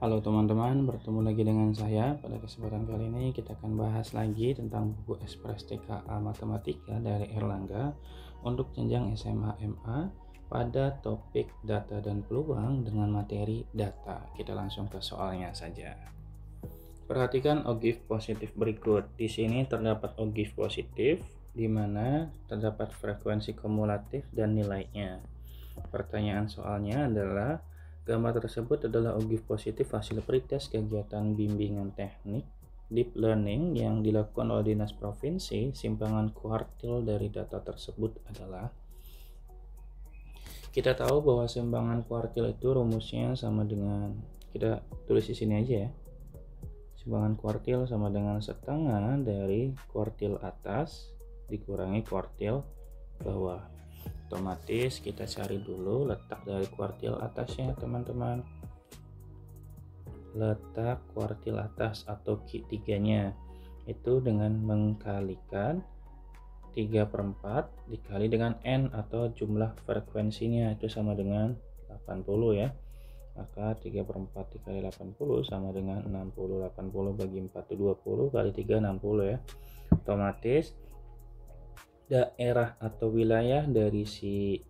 Halo teman-teman, bertemu lagi dengan saya. Pada kesempatan kali ini kita akan bahas lagi tentang buku Ekspres TKA Matematika dari Erlangga untuk jenjang SMA MA pada topik data dan peluang dengan materi data. Kita langsung ke soalnya saja. Perhatikan OGIF positif berikut. Di sini terdapat OGIF positif di mana terdapat frekuensi kumulatif dan nilainya. Pertanyaan soalnya adalah gambar tersebut adalah OGIF positif hasil pretest kegiatan bimbingan teknik deep learning yang dilakukan oleh Dinas Provinsi. Simpangan kuartil dari data tersebut adalah, kita tahu bahwa simpangan kuartil itu rumusnya sama dengan, kita tulis di sini aja ya. Simpangan kuartil sama dengan setengah dari kuartil atas dikurangi kuartil bawah. Otomatis kita cari dulu letak dari kuartil atasnya teman-teman. Letak kuartil atas atau Q3 nya itu dengan mengkalikan 3/4 dikali dengan N atau jumlah frekuensinya, itu sama dengan 80 ya. Maka 3/4 dikali 80 sama dengan 60. 80 bagi 4 itu 20 kali 3 60 ya. Otomatis daerah atau wilayah dari si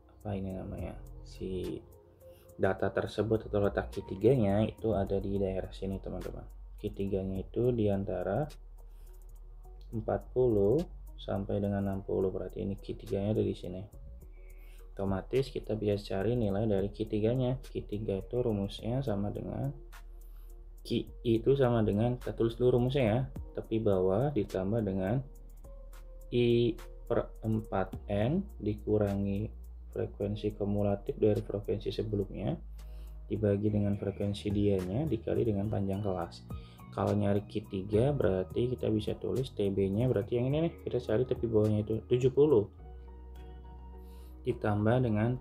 data tersebut atau letak Q3 nya itu ada di daerah sini teman-teman. Q3 nya itu di antara 40 sampai dengan 60, berarti ini Q3 nya ada di sini. Otomatis kita bisa cari nilai dari Q3 nya. Q3 itu rumusnya sama dengan Q itu sama dengan, kita tulis dulu rumusnya ya, tepi bawah ditambah dengan I/4N dikurangi frekuensi kumulatif dari frekuensi sebelumnya dibagi dengan frekuensi dianya dikali dengan panjang kelas. Kalau nyari Q3 berarti kita bisa tulis TB nya, berarti yang ini nih, kita cari tepi bawahnya itu 70 ditambah dengan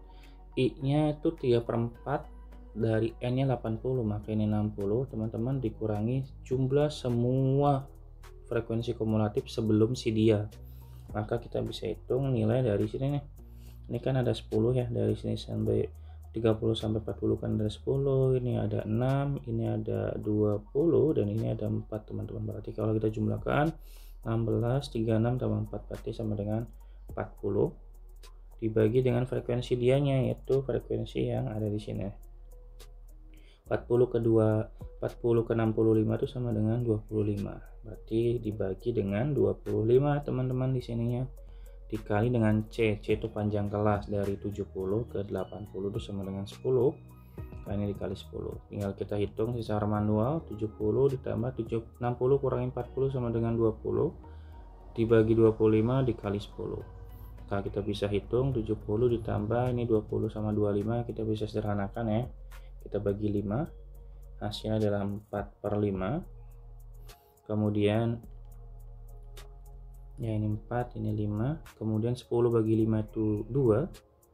I nya itu 3/4 dari N nya 80, maka ini 60 teman-teman, dikurangi jumlah semua frekuensi kumulatif sebelum si dia. Maka kita bisa hitung nilai dari sini nih. Ini kan ada 10 ya, dari sini sampai 30 sampai 40 kan ada 10, ini ada 6, ini ada 20 dan ini ada 4 teman-teman. Berarti kalau kita jumlahkan 16 36 tambah 4 berarti sama dengan 40 dibagi dengan frekuensi dianya, yaitu frekuensi yang ada di sini. 40 ke 65 itu sama dengan 25. Berarti dibagi dengan 25 teman-teman di sininya. Dikali dengan C itu panjang kelas dari 70 ke 80 itu sama dengan 10. Nah, ini dikali 10. Tinggal kita hitung secara manual, 70 ditambah 60 kurangi 40 sama dengan 20. Dibagi 25 dikali 10. Kalau kita bisa hitung 70 ditambah ini 20 sama 25, kita bisa sederhanakan ya. Kita bagi 5, hasilnya adalah 4/5. Kemudian ya ini 4, ini 5, kemudian 10 bagi 5 itu 2,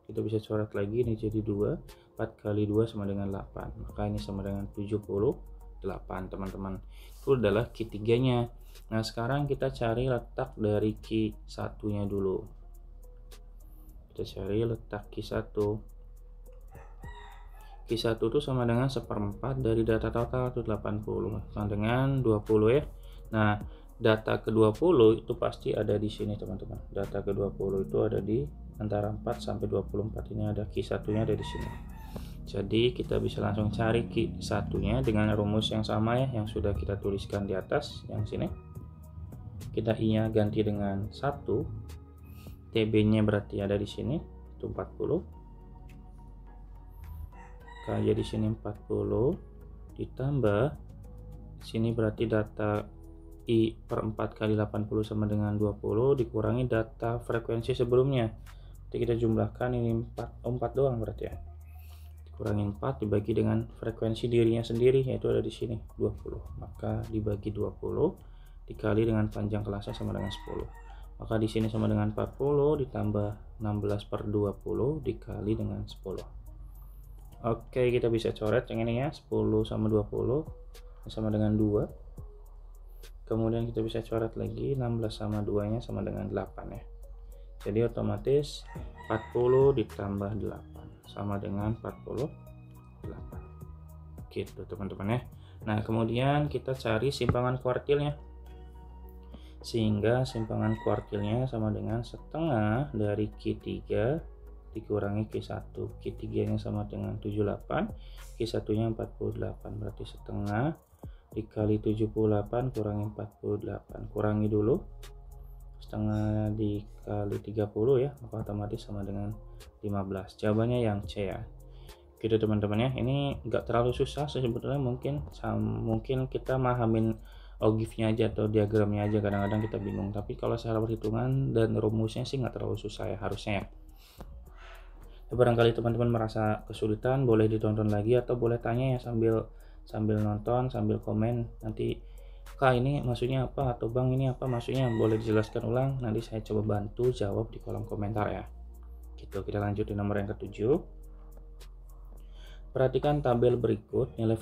kita bisa coret lagi, ini jadi 2, 4 kali 2 sama dengan 8, maka ini sama dengan 78 teman-teman. Itu adalah Q3 nya. Nah sekarang kita cari letak dari Q1 nya dulu. Kita cari letak Q1. Q1 itu sama dengan 1/4 dari data total itu 80 sama dengan 20 ya. Nah data ke-20 itu pasti ada di sini teman-teman. Data ke-20 itu ada di antara 4 sampai 24, ini ada Q1 nya ada di sini. Jadi kita bisa langsung cari Q1 nya dengan rumus yang sama ya, yang sudah kita tuliskan di atas yang sini. Kita I nya ganti dengan 1, TB nya berarti ada di sini itu 40. Jadi sini 40 ditambah sini berarti data I/4 kali 80 sama dengan 20 dikurangi data frekuensi sebelumnya. Jadi kita jumlahkan ini 4 doang berarti ya. Dikurangi 4 dibagi dengan frekuensi dirinya sendiri, yaitu ada di sini 20. Maka dibagi 20 dikali dengan panjang kelasnya sama dengan 10. Maka di sini sama dengan 40 ditambah 16/20 dikali dengan 10. Oke, kita bisa coret yang ini ya, 10 sama 20 sama dengan 2. Kemudian kita bisa coret lagi 16 sama 2 nya sama dengan 8 ya. Jadi otomatis 40 ditambah 8 sama dengan 48. Gitu teman-teman ya. Nah, kemudian kita cari simpangan kuartilnya, sehingga simpangan kuartilnya sama dengan setengah dari Q3 dikurangi Q1. Q3 nya sama dengan 78, Q1 nya 48, berarti setengah dikali 78 kurangi 48, kurangi dulu, setengah dikali 30 ya, maka otomatis sama dengan 15. Jawabannya yang C ya. Gitu teman-teman ya, ini enggak terlalu susah sebetulnya, mungkin kita mahamin logiknya aja atau diagramnya aja, kadang-kadang kita bingung, tapi kalau secara perhitungan dan rumusnya sih nggak terlalu susah ya harusnya ya. Barangkali teman-teman merasa kesulitan, boleh ditonton lagi atau boleh tanya ya sambil nonton, sambil komen, nanti Kak ini maksudnya apa, atau Bang ini apa maksudnya, boleh dijelaskan ulang, nanti saya coba bantu jawab di kolom komentar ya. Gitu, kita lanjut di nomor yang ke-7. Perhatikan tabel berikut, nilai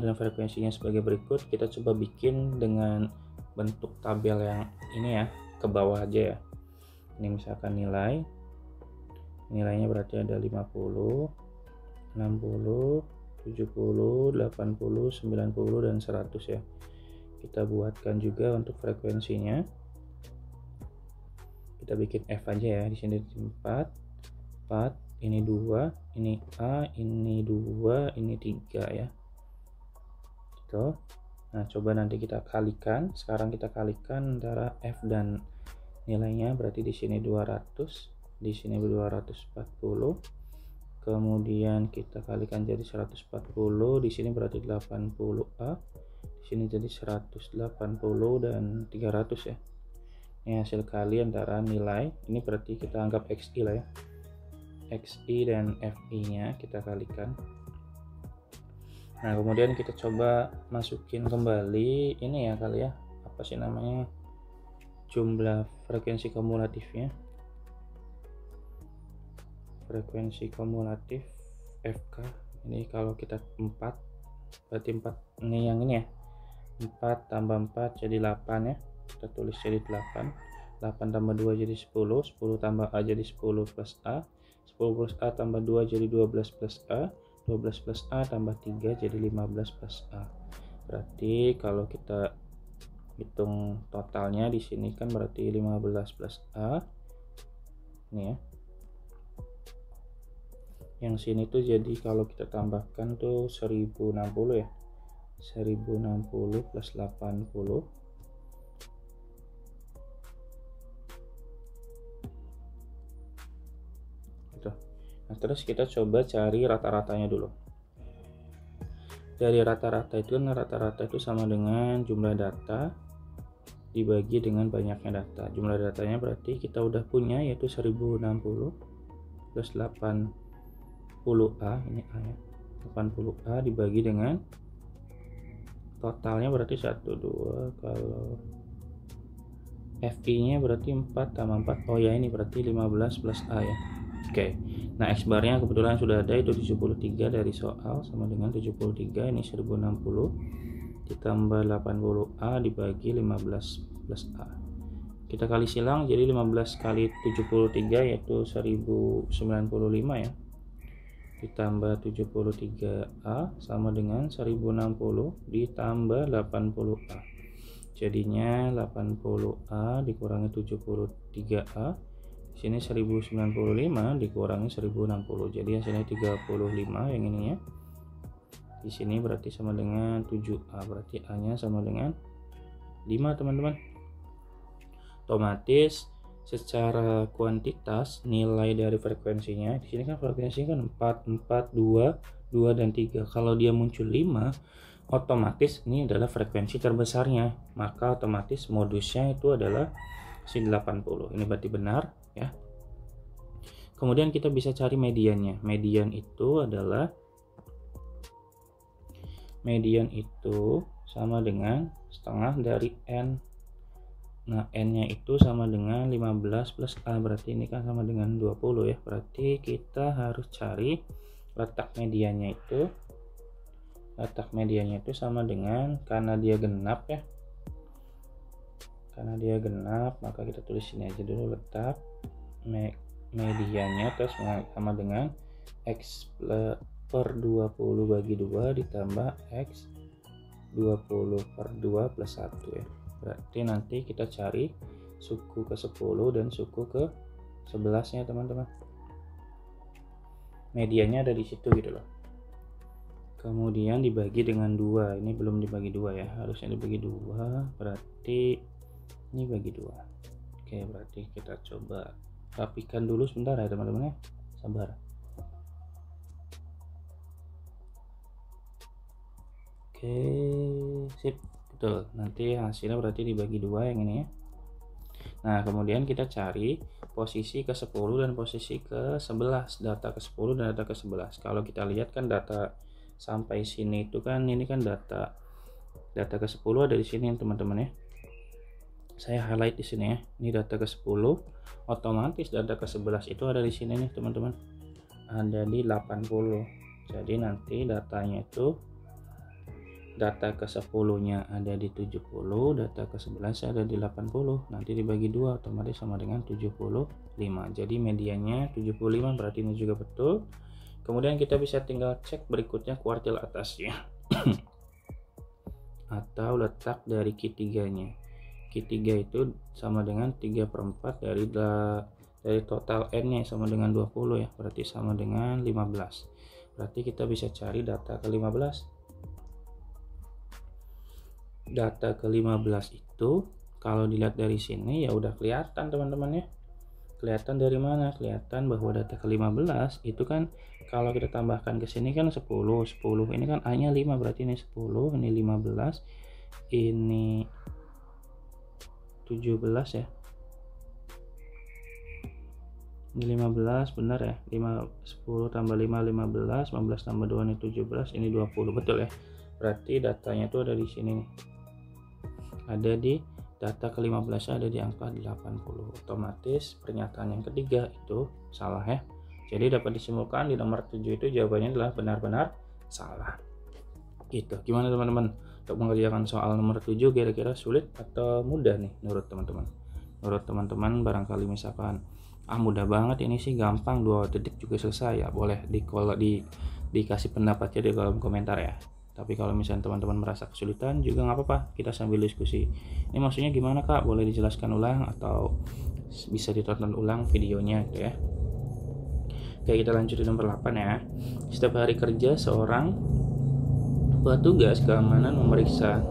dan frekuensinya sebagai berikut. Kita coba bikin dengan bentuk tabel yang ini ya, ke bawah aja ya. Ini misalkan nilainya berarti ada 50, 60, 70, 80, 90 dan 100 ya. Kita buatkan juga untuk frekuensinya. Kita bikin F aja ya, di sini 4, ini 2, ini A, ini 2, ini 3 ya. Gitu. Nah, coba nanti kita kalikan. Sekarang kita kalikan antara F dan nilainya, berarti di sini 200, di sini 240. Kemudian kita kalikan jadi 140, di sini berarti 80A. Di sini jadi 180 dan 300 ya. Ini hasil kali antara nilai, ini berarti kita anggap XI lah ya. XI dan FI nya kita kalikan. Nah, kemudian kita coba masukin kembali ini ya kali ya, apa sih namanya, jumlah frekuensi kumulatifnya, frekuensi kumulatif FK. Ini kalau kita 4, berarti 4 ini yang ini ya, 4 tambah 4 jadi 8 ya, kita tulis jadi 8 tambah 2 jadi 10 tambah A jadi 10 plus A, 10 plus A tambah 2 jadi 12 plus A, 12 plus A tambah 3 jadi 15 plus A. Berarti kalau kita hitung totalnya di sini kan berarti 15 plus A. Ini ya. Yang sini tuh jadi kalau kita tambahkan tuh 1060 ya. 1060 plus 80. Nah, terus kita coba cari rata-ratanya dulu. Dari rata-rata itu sama dengan jumlah data dibagi dengan banyaknya data. Jumlah datanya berarti kita udah punya, yaitu 1060 plus 80A, ini A ya. 80A dibagi dengan totalnya berarti 1, 2, kalau FI nya berarti 4 tambah 4, oh ya ini berarti 15 plus A ya. Oke, nah X barnya kebetulan sudah ada, itu 73 dari soal, sama dengan 73, ini 1060 ditambah 80A dibagi 15 plus A. Kita kali silang, jadi 15 kali 73 yaitu 1095 ya, ditambah 73A sama dengan 1060 ditambah 80A, jadinya 80A dikurangi 73A. Sini 1095 dikurangi 1060, jadi hasilnya 35 yang ininya. Di sini berarti sama dengan 7A, berarti A nya sama dengan 5 teman-teman. Otomatis secara kuantitas nilai dari frekuensinya, di sini kan frekuensinya kan 4, 2, 2 dan 3. Kalau dia muncul 5, otomatis ini adalah frekuensi terbesarnya, maka otomatis modusnya itu adalah si 80. Ini berarti benar ya. Kemudian kita bisa cari mediannya. Median itu sama dengan setengah dari N. Nah, N-nya itu sama dengan 15 plus A, berarti ini kan sama dengan 20 ya. Berarti kita harus cari letak mediannya itu. Letak mediannya itu sama dengan, karena dia genap ya. Karena dia genap, maka kita tulis sini aja dulu, letak mediannya terus sama dengan per 20 bagi 2 ditambah X 20 per 2 plus 1 ya. Berarti nanti kita cari suku ke 10 dan suku ke 11 nya teman-teman. Medianya ada di situ gitu loh. Kemudian dibagi dengan 2. Ini belum dibagi 2 ya. Harusnya dibagi 2. Berarti ini bagi 2. Oke, berarti kita coba rapikan dulu sebentar ya teman-teman ya. Sabar. Oke, sip. Betul. Nanti hasilnya berarti dibagi 2 yang ini ya. Nah, kemudian kita cari posisi ke 10 dan posisi ke 11, data ke 10 dan data ke 11. Kalau kita lihat kan data sampai sini itu kan ini kan data ke 10 ada di sini teman-teman ya. Saya highlight di sini ya. Ini data ke 10, otomatis data ke 11 itu ada di sini nih teman-teman. Ada di 80. Jadi nanti datanya itu data ke 10-nya ada di 70, data ke 11 ada di 80. Nanti dibagi 2 otomatis sama dengan 75. Jadi medianya 75, berarti ini juga betul. Kemudian kita bisa tinggal cek berikutnya kuartil atasnya. Atau letak dari Q3-nya. Q3 itu sama dengan 3/4 dari total N-nya sama dengan 20 ya. Berarti sama dengan 15. Berarti kita bisa cari data ke 15. Data ke-15 itu kalau dilihat dari sini ya udah kelihatan teman-teman ya. Kelihatan dari mana? Kelihatan bahwa data ke-15 itu kan kalau kita tambahkan ke sini kan 10 ini kan A-nya 5, berarti ini 10, ini 15, ini 17 ya. Ini 15 benar ya. 10 tambah 5 15, 15 tambah 2 ini 17, ini 20, betul ya. Berarti datanya itu ada di sini nih. Ada di data ke-15 ada di angka 80. Otomatis pernyataan yang ketiga itu salah ya. Jadi dapat disimpulkan di nomor 7 itu jawabannya adalah benar-benar salah. Gitu. Gimana teman-teman? Untuk mengerjakan soal nomor 7 kira-kira sulit atau mudah nih menurut teman-teman? Menurut teman-teman barangkali misalkan mudah banget ini sih, gampang 2 detik juga selesai ya. Boleh dikasih pendapatnya di kolom komentar ya. Tapi kalau misalnya teman-teman merasa kesulitan juga nggak apa-apa, kita sambil diskusi. Ini maksudnya gimana kak? Boleh dijelaskan ulang atau bisa ditonton ulang videonya gitu ya. Oke, kita lanjut di nomor 8 ya. Setiap hari kerja seorang petugas keamanan memeriksa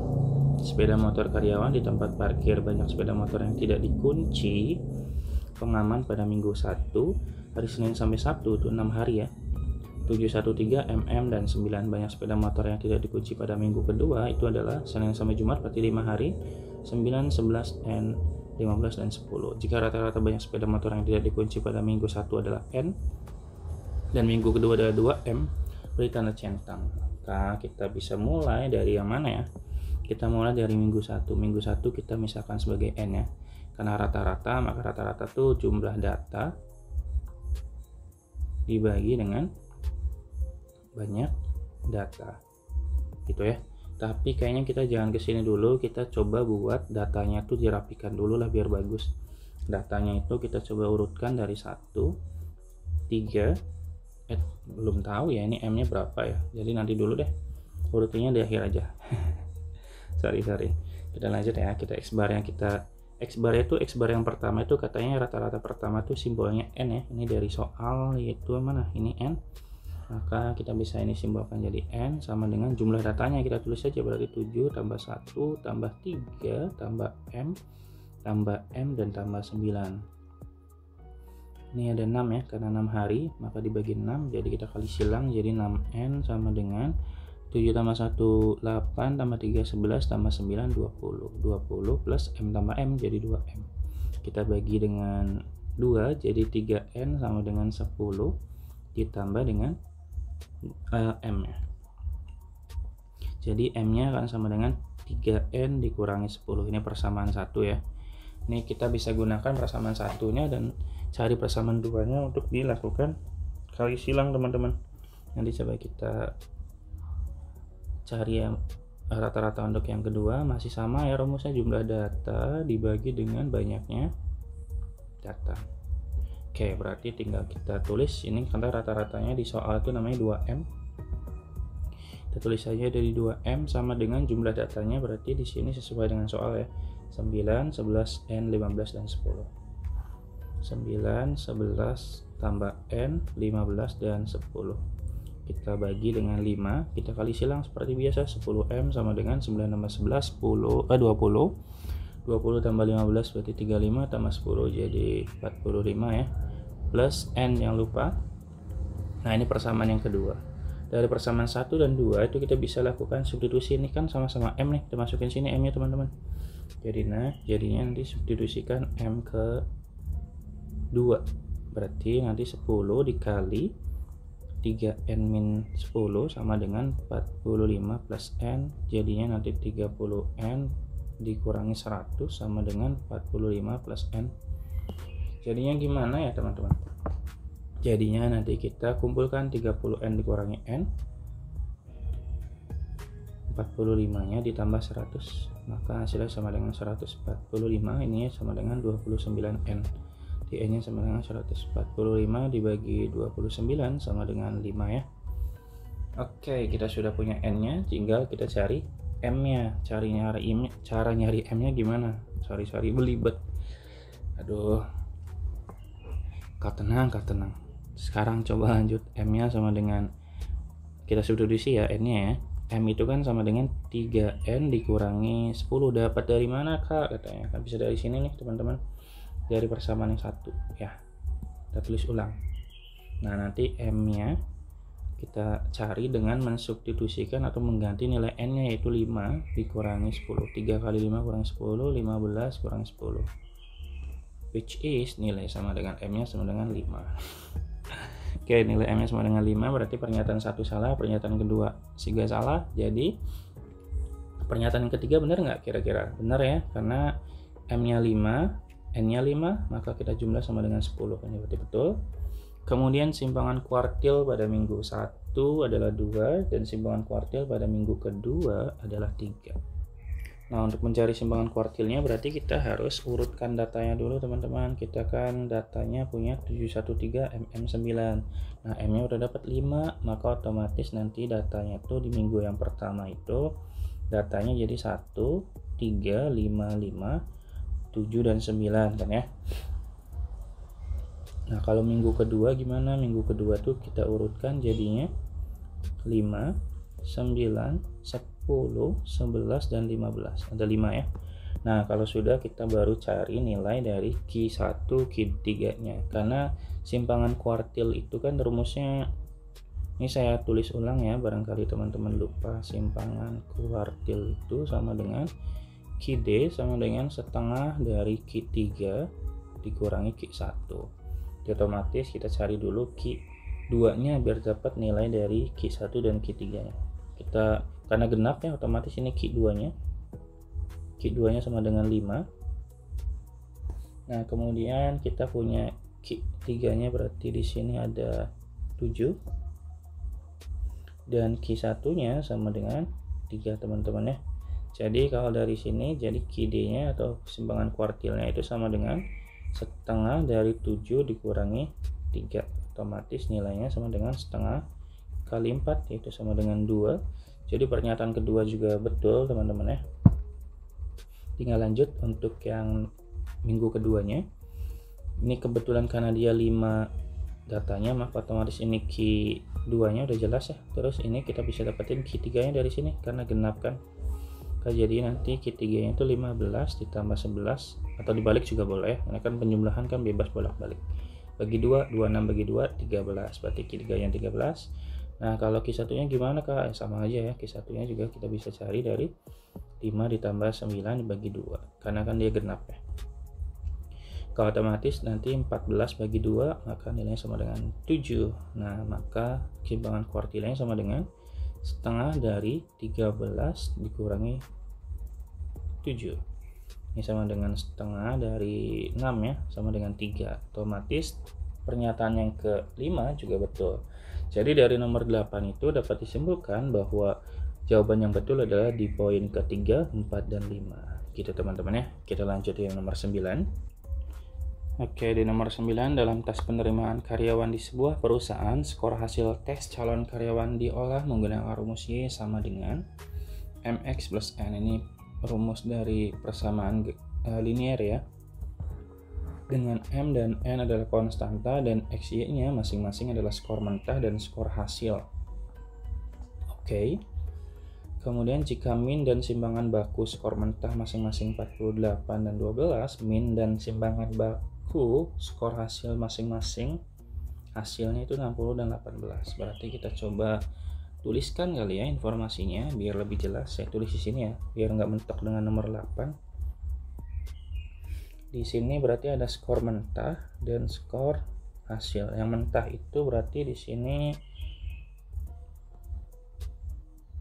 sepeda motor karyawan di tempat parkir. Banyak sepeda motor yang tidak dikunci pengaman pada minggu 1, hari Senin sampai Sabtu itu 6 hari ya. 713 mm dan 9. Banyak sepeda motor yang tidak dikunci pada minggu kedua itu adalah Senin sampai Jumat, berarti 5 hari, 9, 11, N, 15 dan 10. Jika rata-rata banyak sepeda motor yang tidak dikunci pada minggu 1 adalah N dan minggu kedua adalah 2 M, beri tanda centang. Maka kita bisa mulai dari yang mana ya? Kita mulai dari minggu 1. Minggu 1 kita misalkan sebagai N ya. Karena rata-rata, maka rata-rata tuh jumlah data dibagi dengan banyak data gitu ya. Tapi kayaknya kita jangan kesini dulu, kita coba buat datanya tuh dirapikan dulu lah biar bagus. Datanya itu kita coba urutkan dari 1, 3, belum tahu ya ini M nya berapa ya, jadi nanti dulu deh urutannya di akhir aja. sorry kita lanjut ya. Kita X bar yang pertama itu katanya rata-rata pertama tuh simbolnya N ya. Ini dari soal yaitu mana ini N, maka kita bisa ini simbolkan jadi N sama dengan jumlah datanya, kita tulis saja berarti 7 tambah 1 tambah 3 tambah M dan tambah 9. Ini ada 6 ya, karena 6 hari maka dibagi 6, jadi kita kali silang jadi 6N sama dengan 7 tambah 1 8 tambah 3 11 tambah 9 20 plus M tambah M jadi 2M. Kita bagi dengan 2 jadi 3N sama dengan 10 ditambah dengan M nya. Jadi M nya akan sama dengan 3N dikurangi 10. Ini persamaan 1 ya. Ini kita bisa gunakan persamaan 1-nya dan cari persamaan 2-nya untuk dilakukan kali silang teman-teman. Nanti coba kita cari yang rata-rata untuk yang kedua, masih sama ya rumusnya, jumlah data dibagi dengan banyaknya data. Oke, berarti tinggal kita tulis ini karena rata-ratanya di soal itu namanya 2M. Kita tulis saja dari 2M sama dengan jumlah datanya, berarti di sini sesuai dengan soal ya. 9, 11, N, 15 dan 10. 9, 11 tambah N, 15 dan 10. Kita bagi dengan 5, kita kali silang seperti biasa. 10M sama dengan 9 tambah 11 20. 20 tambah 15 berarti 35 tambah 10 jadi 45 ya. Plus N yang lupa. Nah, ini persamaan yang kedua. Dari persamaan 1 dan 2 itu kita bisa lakukan substitusi. Ini kan sama-sama M nih, kita masukin sini M nya teman-teman. Jadinya nanti substitusikan M ke 2. Berarti nanti 10 dikali 3N min 10 sama dengan 45 plus N. Jadinya nanti 30N dikurangi 100 sama dengan 45 plus N. Jadinya gimana ya teman-teman? Jadinya nanti kita kumpulkan 30N dikurangi N, 45 nya ditambah 100, maka hasilnya sama dengan 145. Ini sama dengan 29N. Di N nya sama dengan 145 dibagi 29 sama dengan 5 ya. Oke, kita sudah punya N nya, tinggal kita cari M nya. Cara nyari M nya gimana? Cari belibet. Aduh, kau tenang. Sekarang coba lanjut. M nya sama dengan, kita substitusi ya N nya ya. M itu kan sama dengan 3N dikurangi 10. Dapat dari mana kak? Katanya kan bisa dari sini nih teman-teman, dari persamaan yang satu ya. Kita tulis ulang. Nah, nanti M nya kita cari dengan mensubstitusikan atau mengganti nilai N nya, yaitu 5 dikurangi 10. 3 kali 5 kurangi 10, 15 kurangi 10, which is nilai sama dengan M nya sama dengan 5. Oke, nilai M nya sama dengan 5, berarti pernyataan satu salah, pernyataan kedua juga salah. Jadi pernyataan yang ketiga benar nggak kira-kira? Benar ya, karena M nya 5, N nya 5, maka kita jumlah sama dengan 10, kan berarti betul. Kemudian simpangan kuartil pada minggu 1 adalah 2 dan simpangan kuartil pada minggu kedua adalah 3. Nah, untuk mencari simpangan kuartilnya berarti kita harus urutkan datanya dulu teman-teman. Kita kan datanya punya 713 MM9. Nah, M nya udah dapat 5, maka otomatis nanti datanya tuh di minggu yang pertama itu datanya jadi 1, 3, 5, 5, 7 dan 9 kan ya. Nah, kalau minggu kedua gimana? Minggu kedua tuh kita urutkan jadinya 5, 9, 10, 11 dan 15. Ada 5 ya. Nah, kalau sudah kita baru cari nilai dari Q1, Q3 nya. Karena simpangan kuartil itu kan rumusnya, ini saya tulis ulang ya, barangkali teman-teman lupa. Simpangan kuartil itu sama dengan Q_D sama dengan setengah dari Q3 dikurangi Q1. Otomatis kita cari dulu Q2 nya biar dapat nilai dari Q1 dan Q3 nya. Kita karena genap ya, otomatis ini Q2 nya sama dengan 5. Nah, kemudian kita punya Q3 nya berarti di sini ada 7 dan Q1 nya sama dengan 3 teman-teman ya. Jadi kalau dari sini jadi Q_D nya atau simpangan kuartilnya itu sama dengan setengah dari 7 dikurangi 3. Otomatis nilainya sama dengan setengah kali 4, yaitu sama dengan 2. Jadi pernyataan kedua juga betul teman-teman ya. Tinggal lanjut untuk yang minggu keduanya. Ini kebetulan karena dia 5 datanya, maka otomatis ini Q2 nya udah jelas ya. Terus ini kita bisa dapetin Q3 nya dari sini karena genap kan. Jadi nanti Q3 nya itu 15 ditambah 11 atau dibalik juga boleh ya. Karena kan penjumlahan kan bebas bolak-balik. Bagi 2, 26 bagi 2, 13. Berarti Q3 nya 13. Nah, kalau Q1 nya gimana kak? Sama aja ya, Q1 nya juga kita bisa cari dari 5 ditambah 9 dibagi 2 karena kan dia genap ya. Kalau otomatis nanti 14 bagi 2 maka nilainya sama dengan 7. Nah, maka simpangan kuartilnya sama dengan setengah dari 13 dikurangi 7. Ini sama dengan setengah dari 6 ya, sama dengan 3. Otomatis pernyataan yang kelima juga betul. Jadi dari nomor 8 itu dapat disimpulkan bahwa jawaban yang betul adalah di poin ketiga, 4, dan 5. Gitu teman-teman ya. Kita lanjut yang nomor 9. Oke, di nomor 9, dalam tes penerimaan karyawan di sebuah perusahaan, skor hasil tes calon karyawan diolah menggunakan rumus Y sama dengan MX plus N. Ini rumus dari persamaan linear ya. Dengan M dan N adalah konstanta dan XY-nya masing-masing adalah skor mentah dan skor hasil. Oke. Kemudian jika min dan simpangan baku skor mentah masing-masing 48 dan 12, min dan simpangan baku skor hasil masing-masing hasilnya itu 60 dan 18. Berarti kita coba tuliskan kali ya informasinya biar lebih jelas. Saya tulis di sini ya, biar nggak mentok dengan nomor 8. Di sini berarti ada skor mentah dan skor hasil. Yang mentah itu berarti di sini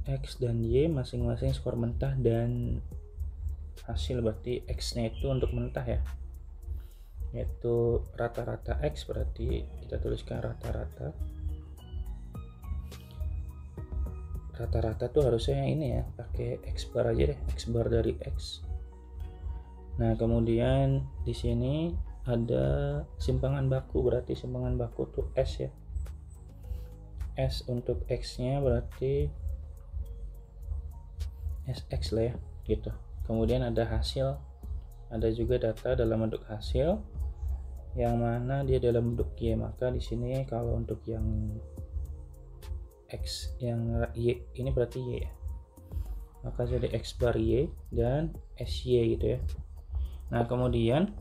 X dan Y masing-masing skor mentah dan hasil, berarti X-nya itu untuk mentah ya, yaitu rata-rata X, berarti kita tuliskan rata-rata tuh harusnya yang ini ya, pakai X bar aja deh, X bar dari X. Nah kemudian di sini ada simpangan baku, berarti simpangan baku tuh S ya, S untuk X-nya berarti SX lah ya gitu. Kemudian ada hasil, ada juga data dalam bentuk hasil yang mana dia dalam bentuk Y, maka di sini kalau untuk yang X yang Y ini berarti Y ya, maka jadi X bar Y dan SY gitu ya. Nah kemudian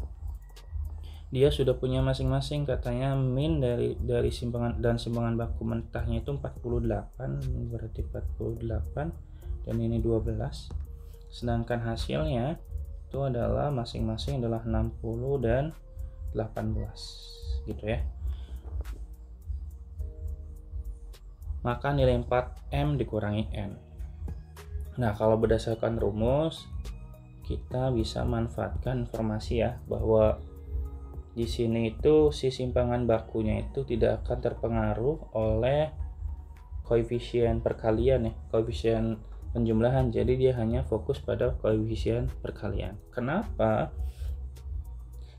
dia sudah punya masing-masing, katanya min dari simpangan dan simpangan baku mentahnya itu 48, berarti 48 dan ini 12, sedangkan hasilnya itu adalah masing-masing adalah 60 dan 18 gitu ya. Maka nilai 4M dikurangi N. Nah kalau berdasarkan rumus kita bisa manfaatkan informasi ya, bahwa di sini itu si simpangan bakunya itu tidak akan terpengaruh oleh koefisien perkalian ya, koefisien penjumlahan, jadi dia hanya fokus pada koefisien perkalian. Kenapa?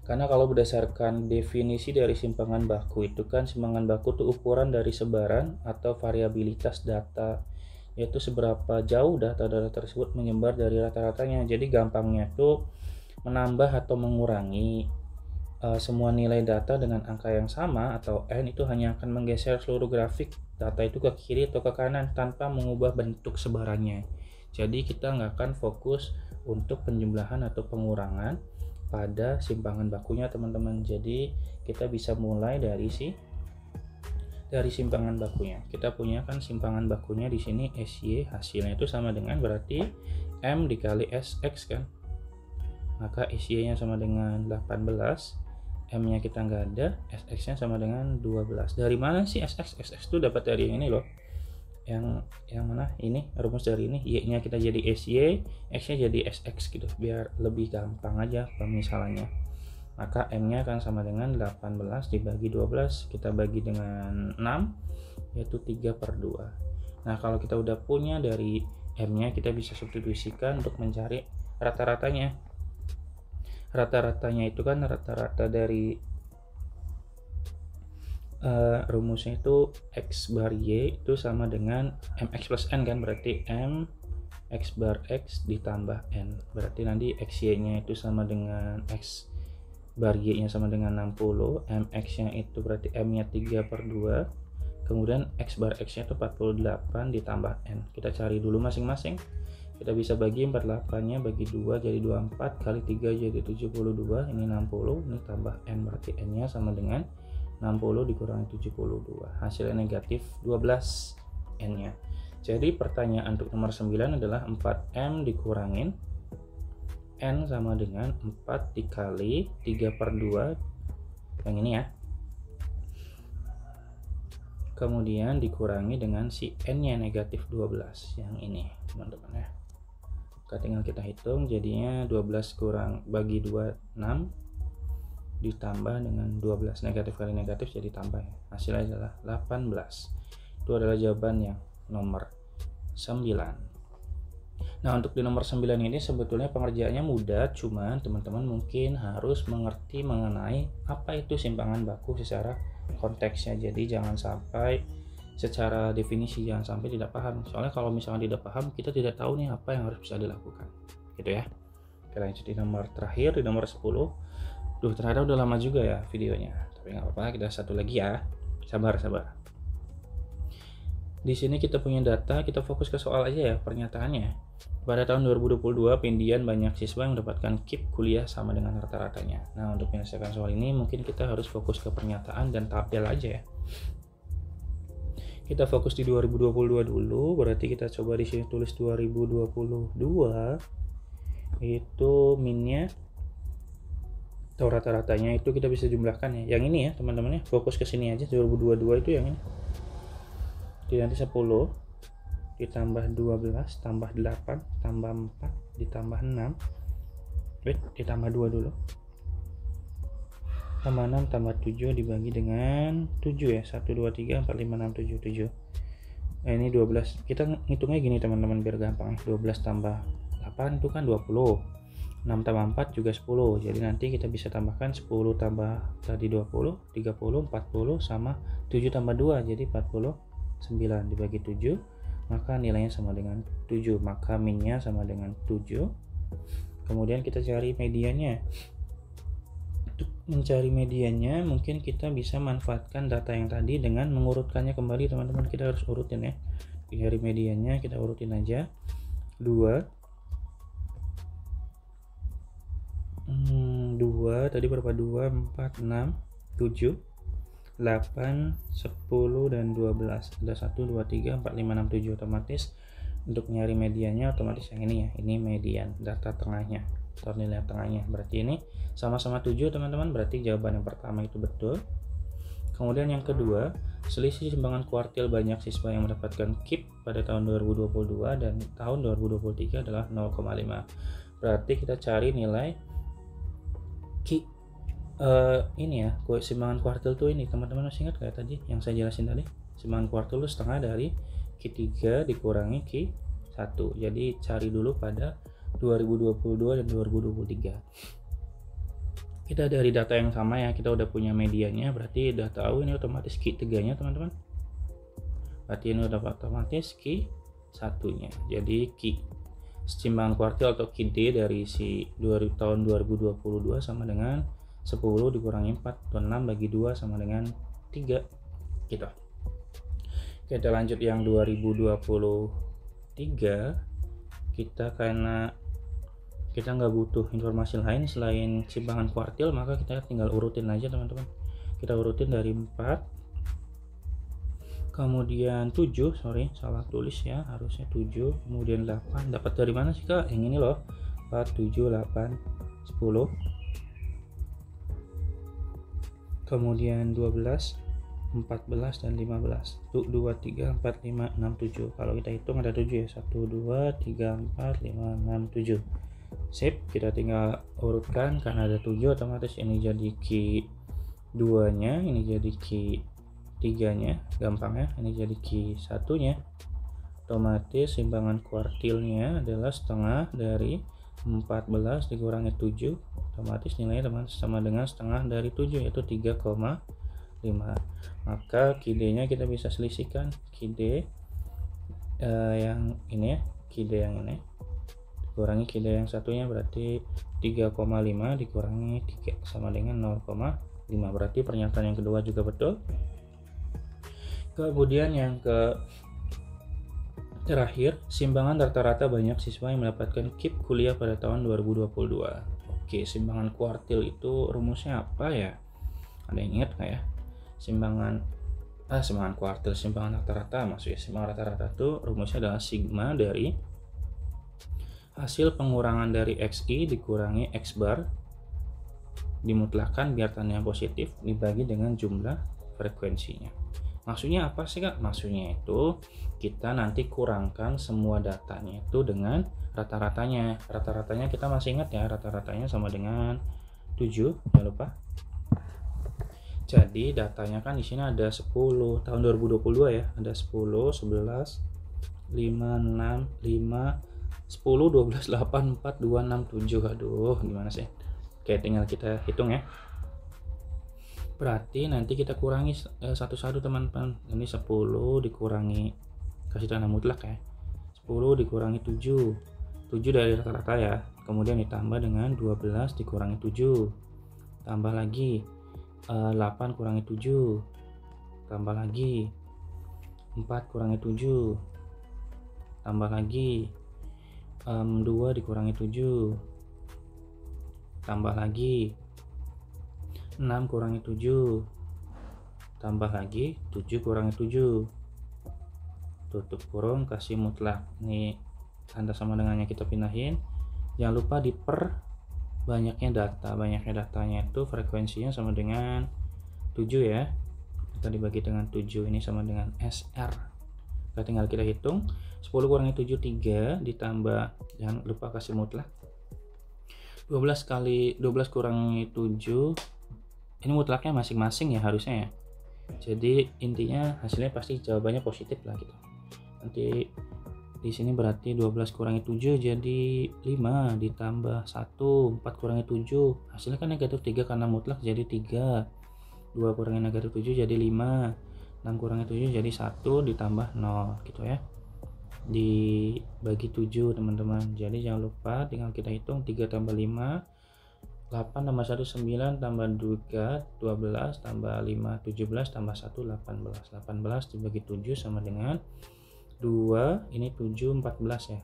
Karena kalau berdasarkan definisi dari simpangan baku itu kan, simpangan baku itu ukuran dari sebaran atau variabilitas data, yaitu seberapa jauh data-data tersebut menyebar dari rata-ratanya. Jadi gampangnya itu menambah atau mengurangi semua nilai data dengan angka yang sama atau N itu hanya akan menggeser seluruh grafik data itu ke kiri atau ke kanan tanpa mengubah bentuk sebarannya. Jadi kita nggak akan fokus untuk penjumlahan atau pengurangan pada simpangan bakunya teman-teman. Jadi kita bisa mulai dari simpangan bakunya. Kita punya kan simpangan bakunya di sini SY, hasilnya itu sama dengan berarti M dikali SX kan. Maka SY-nya sama dengan 18, M-nya kita nggak ada, SX-nya sama dengan 12. Dari mana sih SX? SX itu dapat dari ini loh. Yang mana? Ini rumus dari ini. Y-nya kita jadi SY, X-nya jadi SX gitu. Biar lebih gampang aja pemisalannya. Maka M-nya akan sama dengan 18 dibagi 12. Kita bagi dengan 6, yaitu 3/2. Nah kalau kita udah punya dari M-nya, kita bisa substitusikan untuk mencari rata-ratanya. Rata-ratanya itu kan rata-rata dari rumusnya itu X bar Y itu sama dengan MX plus N kan, berarti M X bar X ditambah N, berarti nanti XY nya itu sama dengan X bar Y nya sama dengan 60, MX nya itu berarti M nya 3/2, kemudian X bar X nya itu 48 ditambah N. Kita cari dulu masing-masing. Kita bisa bagi 48 nya bagi 2 jadi 24, kali 3 jadi 72, ini 60, ini tambah N, berarti N nya sama dengan 60 dikurangi 72, hasilnya negatif 12 N nya. Jadi pertanyaan untuk nomor 9 adalah 4M dikurangin N sama dengan 4 dikali 3/2 yang ini ya, kemudian dikurangi dengan si N nya negatif 12 yang ini teman-teman ya. Tinggal kita hitung, jadinya 12 kurang bagi 2 6 ditambah dengan 12, negatif kali negatif jadi tambah ya. Hasilnya adalah 18. Itu adalah jawaban yang nomor 9. Nah, untuk di nomor 9 ini sebetulnya pengerjaannya mudah, cuman teman-teman mungkin harus mengerti mengenai apa itu simpangan baku secara konteksnya. Jadi jangan sampai secara definisi, jangan sampai tidak paham. Soalnya kalau misalnya tidak paham, kita tidak tahu nih apa yang harus bisa dilakukan. Gitu ya. Oke, lanjut di nomor terakhir, di nomor 10. Duh, ternyata udah lama juga ya videonya. Tapi nggak apa-apa, kita satu lagi ya. Sabar. Di sini kita punya data, kita fokus ke soal aja ya pernyataannya. Pada tahun 2022, Pindian banyak siswa yang mendapatkan KIP kuliah sama dengan rata-ratanya. Nah, untuk menyelesaikan soal ini mungkin kita harus fokus ke pernyataan dan tabel aja ya. Kita fokus di 2022 dulu, berarti kita coba di sini tulis 2022 itu minnya atau rata-ratanya itu kita bisa jumlahkan ya. Yang ini ya, teman-teman ya, fokus ke sini aja 2022 itu yang ini. Jadi nanti 10 ditambah 12 tambah 8 tambah 4 ditambah 6 ditambah 2 dulu tambah 6 tambah 7 dibagi dengan 7 ya, 1 2 3 4 5 6 7 7. Nah, ini 12 kita ngitungnya gini teman-teman biar gampang. 12 tambah 8 itu kan 20, 6 tambah 4 juga 10, jadi nanti kita bisa tambahkan 10 tambah tadi 20 30 40 sama 7 tambah 2 jadi 49 dibagi 7, maka nilainya sama dengan 7, maka minnya sama dengan 7. Kemudian kita cari mediannya. Untuk mencari mediannya mungkin kita bisa manfaatkan data yang tadi dengan mengurutkannya kembali teman-teman. Kita harus urutin ya. Cari mediannya kita urutin aja. 2 tadi berapa? 2 4 6 7 8, 10 dan 12. Ada 1 2 3 4 5 6 7. Otomatis untuk nyari mediannya otomatis yang ini ya. Ini median, data tengahnya atau nilai tengahnya. Berarti ini sama-sama 7 teman-teman. Berarti jawaban yang pertama itu betul. Kemudian yang kedua, selisih simpangan kuartil banyak siswa yang mendapatkan KIP pada tahun 2022 dan tahun 2023 adalah 0,5. Berarti kita cari nilai KIP. Ini ya, simpangan kuartil tuh ini teman-teman masih ingat kayak tadi yang saya jelasin tadi, simpangan kuartil itu setengah dari Q3 dikurangi Q1. Jadi cari dulu pada 2022 dan 2023. Kita dari data yang sama ya, kita udah punya medianya, berarti udah tahu ini otomatis Q3 nya teman-teman. Berarti ini udah otomatis Q1 nya. Jadi simpangan kuartil atau QD dari tahun 2022 sama dengan 10 dikurangi 4 atau 6 bagi 2 sama dengan 3 gitu. Kita lanjut yang 2023. Kita karena kita nggak butuh informasi lain selain simpangan kuartil, maka kita tinggal urutin aja teman-teman. Kita urutin dari 4 kemudian 7, salah tulis ya, harusnya 7 kemudian 8. Dapat dari mana sih kak? Yang ini loh, 4 7 8 10 kemudian 12, 14 dan 15. 2 3 4 5 6 7. Kalau kita hitung ada 7 ya. 1 2 3 4 5 6 7. Sip, kita tinggal urutkan karena ada 7 otomatis ini jadi Q2 nya, ini jadi Q3 nya, gampang ya. Ini jadi Q1 nya. Otomatis simpangan kuartilnya adalah setengah dari 14 dikurangi 7, otomatis nilainya sama dengan setengah dari 7 yaitu 3,5. Maka QD nya kita bisa selisihkan. QD yang ini ya, QD yang ini dikurangi QD yang satunya berarti 3,5 dikurangi 3 sama dengan 0,5. Berarti pernyataan yang kedua juga betul. Kemudian yang terakhir, simpangan rata-rata banyak siswa yang mendapatkan KIP kuliah pada tahun 2022. Oke, simpangan kuartil itu rumusnya apa ya? Ada yang ingat nggak ya? Simpangan kuartil, simpangan rata-rata maksudnya. Simpangan rata-rata itu rumusnya adalah sigma dari hasil pengurangan dari XI dikurangi X bar dimutlakkan biar tandanya positif dibagi dengan jumlah frekuensinya. Maksudnya apa sih kak? Maksudnya itu kita nanti kurangkan semua datanya itu dengan rata-ratanya. Rata-ratanya kita masih ingat ya, rata-ratanya sama dengan 7, jangan lupa. Jadi datanya kan di sini ada 10 tahun 2022 ya, ada 10, 11, 5, 6, 5, 10, 12, 8, 4, 2, 6, 7. Aduh, gimana sih? Oke, tinggal kita hitung ya. Berarti nanti kita kurangi satu-satu teman-teman. Ini 10 dikurangi, kasih tanda mutlak ya. 10 dikurangi 7. 7 dari rata-rata ya. Kemudian ditambah dengan 12 dikurangi 7. Tambah lagi 8 kurangi 7. Tambah lagi 4 kurangi 7. Tambah lagi 2 dikurangi 7. Tambah lagi 6 kurangi 7. Tambah lagi 7 kurangi 7. Tutup kurung, kasih mutlak. Ini tanda sama dengannya kita pindahin. Jangan lupa diper banyaknya data. Banyaknya datanya itu frekuensinya sama dengan 7 ya. Kita dibagi dengan 7, ini sama dengan SR. Kita tinggal kita hitung. 10 kurangi 7 3, ditambah, jangan lupa kasih mutlak, 12 kurangi 7. Ini mutlaknya masing-masing ya harusnya ya. Jadi intinya hasilnya pasti jawabannya positif lah gitu. Nanti di sini berarti 12 kurangi 7 jadi 5, ditambah 1, 4 kurangi 7. Hasilnya kan negatif 3 karena mutlak jadi 3. 2 kurangi negatif 7 jadi 5. 6 kurangi 7 jadi 1, ditambah 0 gitu ya. Dibagi 7 teman-teman. Jadi jangan lupa tinggal kita hitung 3 tambah 5, 8 tambah 1 9, tambah 2 12, tambah 5 17, tambah 1 18. 18 dibagi 7 sama dengan 2, ini 7 14 ya.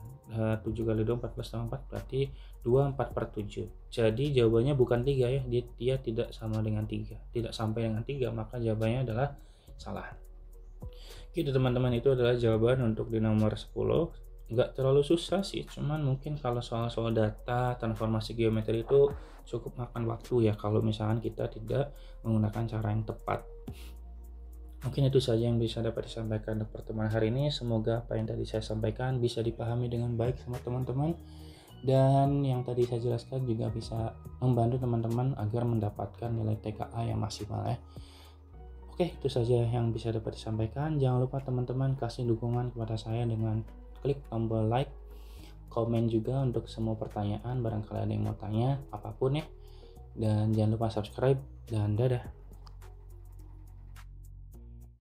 7 kali 2 14 tambah 4 berarti 24/7. Jadi jawabannya bukan 3 ya. Dia tidak sama dengan 3. Tidak sampai dengan 3, maka jawabannya adalah salah. Gitu teman-teman, itu adalah jawaban untuk di nomor 10. Nggak terlalu susah sih, cuman mungkin kalau soal-soal data transformasi geometri itu cukup makan waktu ya kalau misalkan kita tidak menggunakan cara yang tepat. Mungkin itu saja yang bisa dapat disampaikan untuk pertemuan hari ini. Semoga apa yang tadi saya sampaikan bisa dipahami dengan baik sama teman-teman, dan yang tadi saya jelaskan juga bisa membantu teman-teman agar mendapatkan nilai TKA yang maksimal ya. Oke, itu saja yang bisa dapat disampaikan. Jangan lupa teman-teman kasih dukungan kepada saya dengan klik tombol like, komen juga untuk semua pertanyaan, barangkali ada yang mau tanya apapun ya. Dan jangan lupa subscribe, dan dadah.